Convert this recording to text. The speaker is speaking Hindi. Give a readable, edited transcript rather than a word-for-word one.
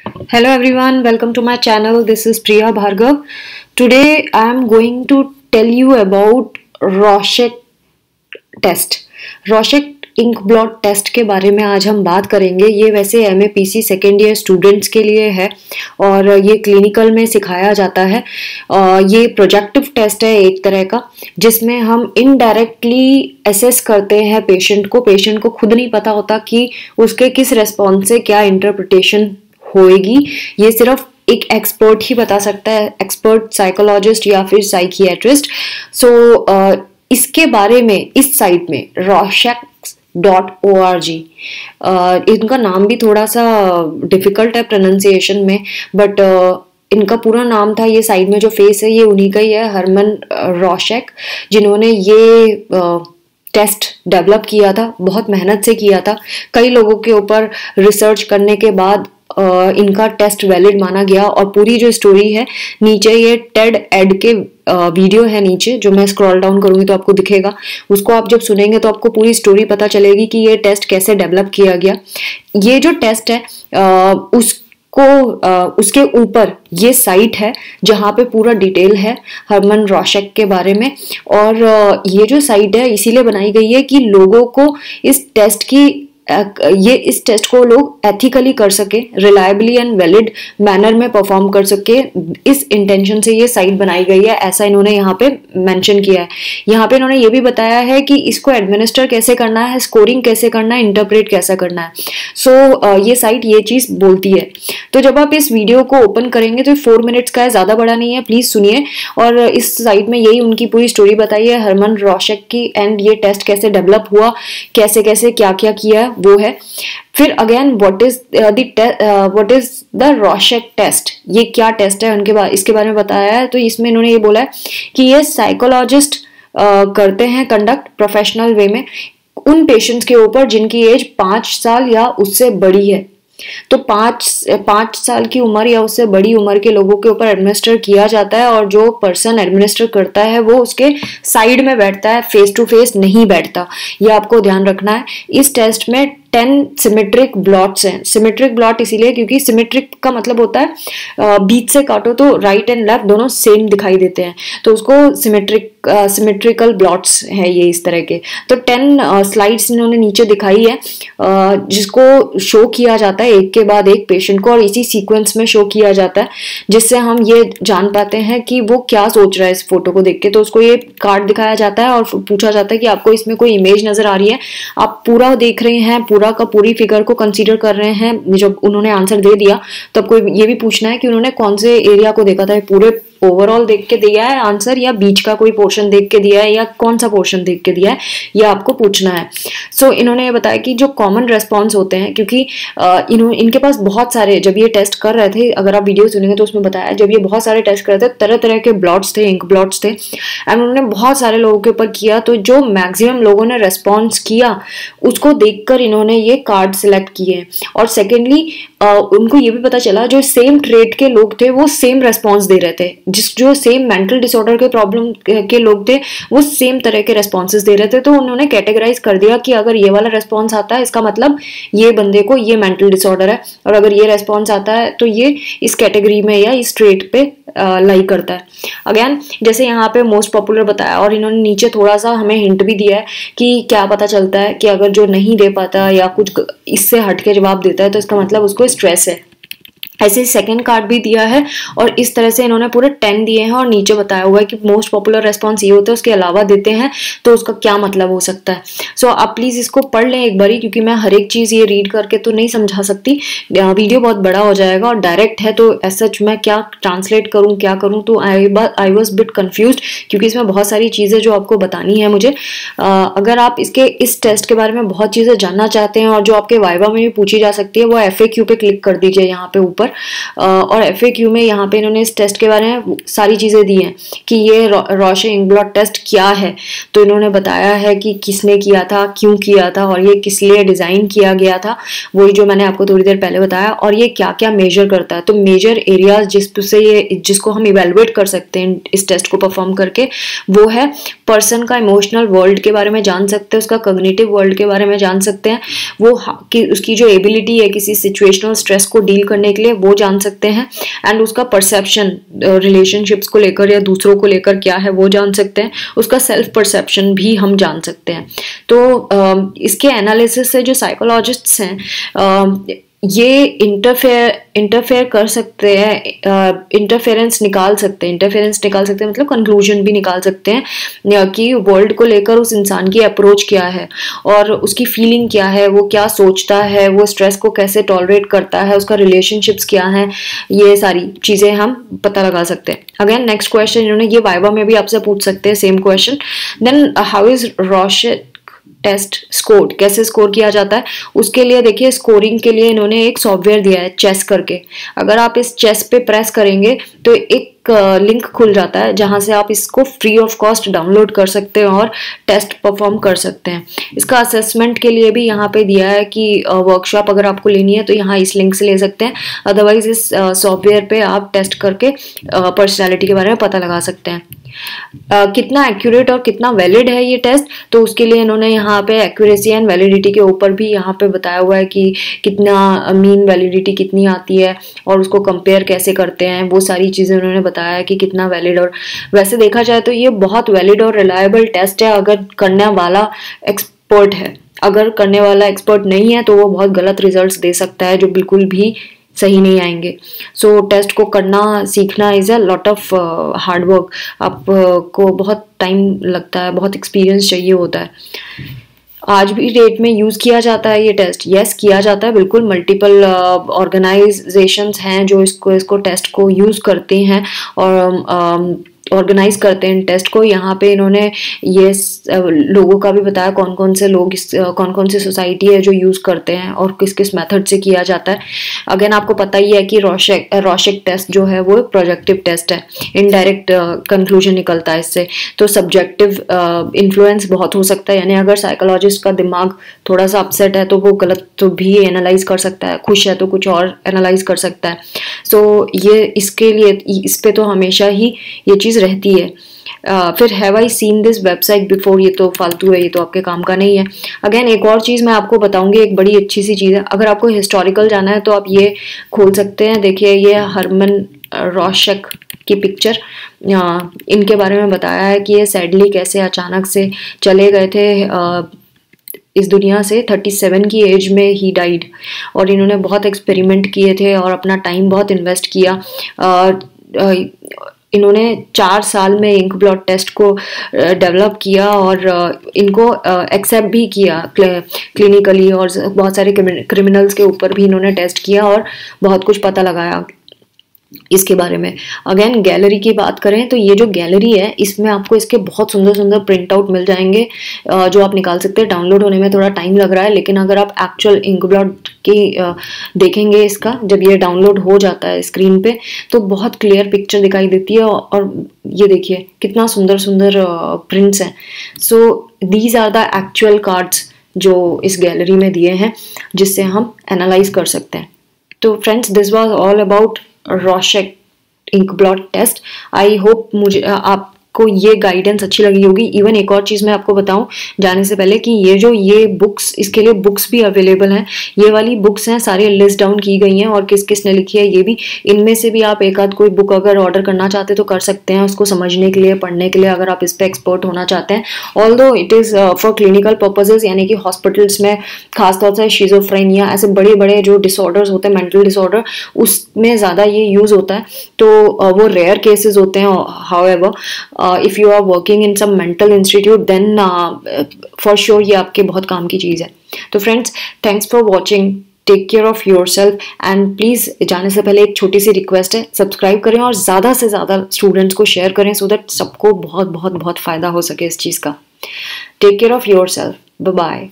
Hello everyone, welcome to my channel. This is Priya Bhargav. Today I am going to tell you about Rorschach test. Rorschach ink blot test के बारे में आज हम बात करेंगे। ये वैसे MAPC सेकेंड ईयर स्टूडेंट्स के लिए है और ये क्लिनिकल में सिखाया जाता है। ये प्रोजेक्टिव टेस्ट है एक तरह का, जिसमें हम इनडायरेक्टली असेस करते हैं पेशेंट को। पेशेंट को खुद नहीं पता होता कि उसके किस रेस्पॉन्स से क्या इंटरप्रिटेशन होएगी। ये सिर्फ एक एक्सपर्ट ही बता सकता है, एक्सपर्ट साइकोलॉजिस्ट या फिर साइकियाट्रिस्ट। इसके बारे में इस साइट में Rorschach.org, इनका नाम भी थोड़ा सा डिफिकल्ट है प्रोनाउंसिएशन में, बट इनका पूरा नाम था, ये साइड में जो फेस है ये उन्हीं का ही है, हरमन रॉशैक, जिन्होंने ये टेस्ट डेवलप किया था। बहुत मेहनत से किया था, कई लोगों के ऊपर रिसर्च करने के बाद इनका टेस्ट वैलिड माना गया। और पूरी जो स्टोरी है, नीचे ये टेड एड के वीडियो है नीचे, जो मैं स्क्रॉल डाउन करूंगी तो आपको दिखेगा। उसको आप जब सुनेंगे तो आपको पूरी स्टोरी पता चलेगी कि ये टेस्ट कैसे डेवलप किया गया। ये जो टेस्ट है उसके ऊपर ये साइट है जहाँ पे पूरा डिटेल है हरमन रॉशैक के बारे में। और ये जो साइट है इसीलिए बनाई गई है कि लोगों को इस टेस्ट को लोग एथिकली कर सके, रिलायबली एंड वैलिड मैनर में परफॉर्म कर सके। इस इंटेंशन से ये साइट बनाई गई है, ऐसा इन्होंने यहाँ पे मेंशन किया है। यहाँ पे इन्होंने ये भी बताया है कि इसको एडमिनिस्टर कैसे करना है, स्कोरिंग कैसे करना है, इंटरप्रेट कैसे करना है। ये साइट ये चीज बोलती है। तो जब आप इस वीडियो को ओपन करेंगे तो 4 मिनट्स का है, ज्यादा बड़ा नहीं है, प्लीज सुनिए। और इस साइट में यही उनकी पूरी स्टोरी बताई है हरमन रॉशैक की, एंड ये टेस्ट कैसे डेवलप हुआ, कैसे कैसे क्या क्या किया वो है। फिर again what is the Rorschach test, ये क्या टेस्ट है उनके इसके बारे में बताया है। तो इसमें इन्होंने ये बोला है कि ये साइकोलॉजिस्ट करते हैं कंडक्ट प्रोफेशनल वे में उन पेशेंट्स के ऊपर जिनकी एज 5 साल या उससे बड़ी है। तो 5 साल की उम्र या उससे बड़ी उम्र के लोगों के ऊपर एडमिनिस्टर किया जाता है, और जो पर्सन एडमिनिस्टर करता है वो उसके साइड में बैठता है, फेस टू फेस नहीं बैठता। ये आपको ध्यान रखना है। इस टेस्ट में 10 सिमेट्रिक ब्लॉट्स हैं। सिमेट्रिक ब्लॉट इसीलिए क्योंकि सिमेट्रिक का मतलब होता है बीच से काटो तो राइट एंड लेफ्ट दोनों सेम दिखाई देते हैं, तो उसको सिमेट्रिकल ब्लॉट्स है ये इस तरह के। तो 10 स्लाइड्स इन्होंने नीचे दिखाई है, जिसको शो किया जाता है एक के बाद एक पेशेंट को, और इसी सीक्वेंस में शो किया जाता है, जिससे हम ये जान पाते हैं कि वो क्या सोच रहा है इस फोटो को देख के। तो उसको ये कार्ड दिखाया जाता है और पूछा जाता है कि आपको इसमें कोई इमेज नजर आ रही है, आप पूरा देख रहे हैं, पूरी फिगर को कंसीडर कर रहे हैं। जब उन्होंने आंसर दे दिया तो आपको ये भी पूछना है कि उन्होंने कौन से एरिया को देखा था, पूरे ओवरऑल देख के दिया है आंसर, या बीच का कोई पोर्शन देख के दिया है, या कौन सा पोर्शन देख के दिया है, ये आपको पूछना है। इन्होंने ये बताया कि जो कॉमन रेस्पॉन्स होते हैं, क्योंकि इनके पास बहुत सारे, जब ये टेस्ट कर रहे थे, अगर आप वीडियो सुनेंगे तो उसमें बताया, जब ये बहुत सारे टेस्ट कर रहे थे, तरह तरह के ब्लॉट्स थे, इंक ब्लॉट्स थे, एंड उन्होंने बहुत सारे लोगों के ऊपर किया। तो जो मैक्सिमम लोगों ने रेस्पॉन्स किया उसको देखकर इन्होंने ये कार्ड सिलेक्ट किए। और सेकेंडली उनको ये भी पता चला जो सेम ट्रेट के लोग थे वो सेम रेस्पॉन्स दे रहे थे, जो सेम मेंटल डिसऑर्डर के प्रॉब्लम के लोग थे वो सेम तरह के रेस्पॉन्सेस दे रहे थे। तो उन्होंने कैटेगराइज कर दिया कि अगर ये वाला रेस्पॉन्स आता है इसका मतलब ये बंदे को ये मेंटल डिसऑर्डर है, और अगर ये रेस्पॉन्स आता है तो ये इस कैटेगरी में या इस ट्रेट पे लाई करता है। अगेन जैसे यहाँ पे मोस्ट पॉपुलर बताया, और इन्होंने नीचे थोड़ा सा हमें हिंट भी दिया है कि क्या पता चलता है कि अगर जो नहीं दे पाता या कुछ इससे हटके जवाब देता है तो इसका मतलब उसको स्ट्रेस है। ऐसे सेकंड कार्ड भी दिया है, और इस तरह से इन्होंने पूरे 10 दिए हैं, और नीचे बताया हुआ है कि मोस्ट पॉपुलर रेस्पॉन्स ये होता है, उसके अलावा देते हैं तो उसका क्या मतलब हो सकता है। आप प्लीज इसको पढ़ लें एक बारी, क्योंकि मैं हर एक चीज ये रीड करके तो नहीं समझा सकती, वीडियो बहुत बड़ा हो जाएगा और डायरेक्ट है, तो ऐसा मैं क्या ट्रांसलेट करूँ क्या करूँ, तो आई वॉज बिट कन्फ्यूज्ड, क्योंकि इसमें बहुत सारी चीजें जो आपको बतानी है मुझे। अगर आप इस टेस्ट के बारे में बहुत चीजें जानना चाहते हैं और जो आपके वाइवा में भी पूछी जा सकती है, वो FAQ पे क्लिक कर दीजिए यहाँ पे ऊपर। और FAQ में यहाँ पे इन्होंने इस टेस्ट के बारे में सारी चीजें दी हैं कि ये रॉशैक इंक ब्लॉट टेस्ट क्या है। तो इन्होंने बताया है कि किसने किया था, क्यों किया था, और ये किस लिए डिजाइन किया गया था, वही जो मैंने आपको थोड़ी देर पहले बताया, और ये क्या क्या मेजर करता है। तो मेजर एरियाज जिसको हम इवेलुएट कर सकते हैं इस टेस्ट को परफॉर्म करके, वो है पर्सन का इमोशनल वर्ल्ड के बारे में जान सकते हैं, उसका कॉग्निटिव वर्ल्ड के बारे में जान सकते हैं, वो कि उसकी जो एबिलिटी है किसी सिचुएशनल स्ट्रेस को डील करने के लिए, वो जान सकते हैं, एंड उसका परसेप्शन रिलेशनशिप्स को लेकर या दूसरों को लेकर क्या है वो जान सकते हैं, उसका सेल्फ परसेप्शन भी हम जान सकते हैं। तो इसके एनालिसिस से जो साइकोलॉजिस्ट्स हैं ये इंटरफेयर कर सकते हैं, इंटरफेरेंस निकाल सकते हैं मतलब कंक्लूजन भी निकाल सकते हैं कि वर्ल्ड को लेकर उस इंसान की अप्रोच क्या है और उसकी फीलिंग क्या है, वो क्या सोचता है, वो स्ट्रेस को कैसे टॉलरेट करता है, उसका रिलेशनशिप्स क्या है, ये सारी चीज़ें हम पता लगा सकते हैं। अगेन नेक्स्ट क्वेश्चन इन्होंने ये वाइवा में भी आपसे पूछ सकते हैं same question. Then how is Rorschach test score, कैसे स्कोर किया जाता है, उसके लिए देखिए स्कोरिंग के लिए इन्होंने एक सॉफ्टवेयर दिया है चेस करके। अगर आप इस चेस पे प्रेस करेंगे तो एक लिंक खुल जाता है जहां से आप इसको फ्री ऑफ कॉस्ट डाउनलोड कर सकते हैं और टेस्ट परफॉर्म कर सकते हैं। इसका असेसमेंट के लिए भी यहाँ पे दिया है कि वर्कशॉप अगर आपको लेनी है तो यहाँ इस लिंक से ले सकते हैं, अदरवाइज इस सॉफ्टवेयर पे आप टेस्ट करके पर्सनैलिटी के बारे में पता लगा सकते हैं। कितना एक्यूरेट और कितना वैलिड है ये टेस्ट, तो उसके लिए इन्होंने यहाँ पे एक्यूरेसी एंड वैलिडिटी के ऊपर भी यहाँ पे बताया हुआ है कि कितना मीन वैलिडिटी कितनी आती है और उसको कंपेयर कैसे करते हैं, वो सारी चीज़ें उन्होंने बताया है कि कितना वैलिड। और वैसे देखा जाए तो ये बहुत वैलिड और रिलायबल टेस्ट है अगर करने वाला एक्सपर्ट है। अगर करने वाला एक्सपर्ट नहीं है तो वो बहुत गलत रिजल्ट्स दे सकता है जो बिल्कुल भी सही नहीं आएंगे। सो टेस्ट को करना सीखना is a lot of hard work, आपको बहुत टाइम लगता है, बहुत एक्सपीरियंस चाहिए होता है। आज भी डेट में यूज़ किया जाता है ये टेस्ट, यस किया जाता है बिल्कुल। मल्टीपल ऑर्गेनाइजेशंस हैं जो इसको टेस्ट को यूज़ करते हैं और ऑर्गेनाइज करते हैं टेस्ट को। यहाँ पे इन्होंने ये लोगों का भी बताया कौन कौन से लोग कौन कौन सी सोसाइटी है जो यूज़ करते हैं और किस किस मेथड से किया जाता है। अगेन आपको पता ही है कि रॉशेक टेस्ट जो है वो प्रोजेक्टिव टेस्ट है, इनडायरेक्ट कंक्लूजन निकलता है इससे, तो सब्जेक्टिव इन्फ्लुएंस बहुत हो सकता है। यानी अगर साइकोलॉजिस्ट का दिमाग थोड़ा सा अपसेट है तो वो गलत तो भी एनालाइज कर सकता है, खुश है तो कुछ और एनालाइज कर सकता है। सो ये इसके लिए इस पे तो हमेशा ही ये चीज़ रहती है। फिर have I seen this website before, ये तो फालतू है, ये तो आपके काम का नहीं है। अगेन एक और चीज़ मैं आपको बताऊंगी, एक बड़ी अच्छी सी चीज़ है। अगर आपको हिस्टोरिकल जाना है तो आप ये खोल सकते हैं, देखिए ये हरमन रॉशेक की पिक्चर, इनके बारे में बताया है कि ये सैडली कैसे अचानक से चले गए थे इस दुनिया से। 37 की एज में ही डाइड, और इन्होंने बहुत एक्सपेरिमेंट किए थे और अपना टाइम बहुत इन्वेस्ट किया। इन्होंने 4 साल में इंक ब्लॉट टेस्ट को डेवलप किया और इनको एक्सेप्ट भी किया क्लिनिकली, और बहुत सारे क्रिमिनल्स के ऊपर भी इन्होंने टेस्ट किया और बहुत कुछ पता लगाया इसके बारे में। अगेन गैलरी की बात करें तो ये जो गैलरी है इसमें आपको इसके बहुत सुंदर सुंदर प्रिंट आउट मिल जाएंगे जो आप निकाल सकते हैं। डाउनलोड होने में थोड़ा टाइम लग रहा है, लेकिन अगर आप एक्चुअल इंक ब्लॉट की देखेंगे इसका, जब ये डाउनलोड हो जाता है स्क्रीन पे तो बहुत क्लियर पिक्चर दिखाई देती है। और ये देखिए कितना सुंदर सुंदर प्रिंट्स हैं। So these are the actual cards जो इस गैलरी में दिए हैं जिससे हम एनालाइज कर सकते हैं। तो friends this was all about Rorschach ink blot test. I hope मुझे आपको ये गाइडेंस अच्छी लगी होगी। इवन एक और चीज़ मैं आपको बताऊं जाने से पहले कि ये बुक्स, इसके लिए बुक्स भी अवेलेबल हैं। ये वाली बुक्स हैं, सारी लिस्ट डाउन की गई हैं और किस किस ने लिखी है ये भी। इनमें से भी आप एक आध कोई बुक अगर ऑर्डर करना चाहते तो कर सकते हैं, उसको समझने के लिए, पढ़ने के लिए, अगर आप इस पर एक्सपर्ट होना चाहते हैं। Although it is for clinical purposes, यानी कि हॉस्पिटल्स में खासतौर से शिज़ोफ्रेनिया ऐसे बड़े बड़े जो डिसऑर्डर्स होते हैं, मेंटल डिसऑर्डर, उसमें ज़्यादा ये यूज़ होता है। तो वो रेयर केसेस होते हैं। However if you are working in some mental institute then for sure ये आपके बहुत काम की चीज़ है। तो friends thanks for watching, take care of your self, and please जाने से पहले एक छोटी सी रिक्वेस्ट है, सब्सक्राइब करें और ज़्यादा से ज़्यादा स्टूडेंट्स को शेयर करें सो दैट सबको बहुत बहुत बहुत फ़ायदा हो सके इस चीज़ का। Take care of your self, bye bye.